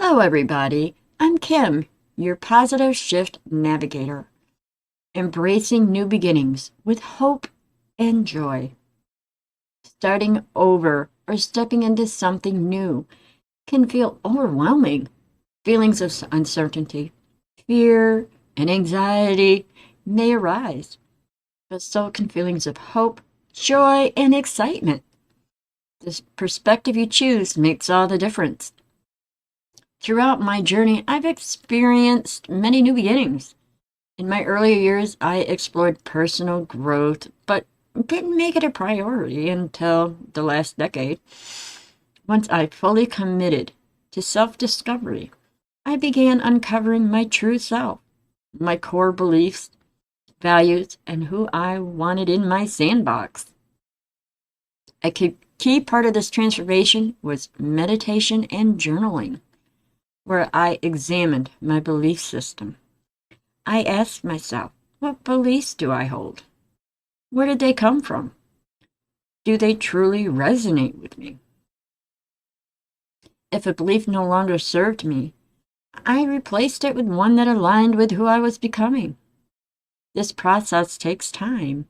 Hello, everybody. I'm Kim, your positive shift navigator, embracing new beginnings with hope and joy. Starting over or stepping into something new can feel overwhelming. Feelings of uncertainty, fear, and anxiety may arise, but so can feelings of hope, joy, and excitement. The perspective you choose makes all the difference. Throughout my journey, I've experienced many new beginnings. In my earlier years, I explored personal growth, but didn't make it a priority until the last decade. Once I fully committed to self discovery, I began uncovering my true self, my core beliefs, values, and who I wanted in my sandbox. A key part of this transformation was meditation and journaling, where I examined my belief system. I asked myself, what beliefs do I hold? Where did they come from? Do they truly resonate with me? If a belief no longer served me, I replaced it with one that aligned with who I was becoming. This process takes time,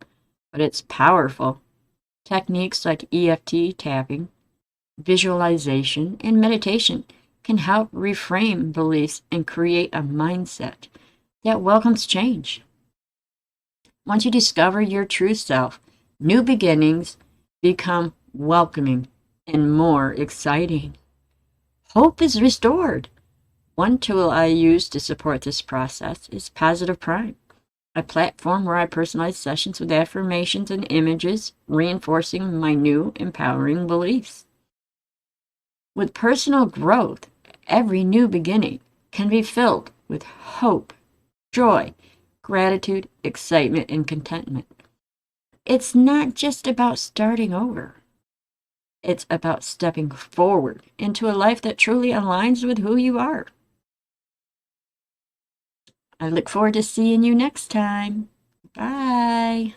but it's powerful. Techniques like EFT tapping, visualization, and meditation can help reframe beliefs and create a mindset that welcomes change. Once you discover your true self, new beginnings become welcoming and more exciting. Hope is restored. One tool I use to support this process is Positive Prime, a platform where I personalize sessions with affirmations and images, reinforcing my new empowering beliefs. With personal growth, every new beginning can be filled with hope, joy, gratitude, excitement, and contentment. It's not just about starting over. It's about stepping forward into a life that truly aligns with who you are. I look forward to seeing you next time. Bye.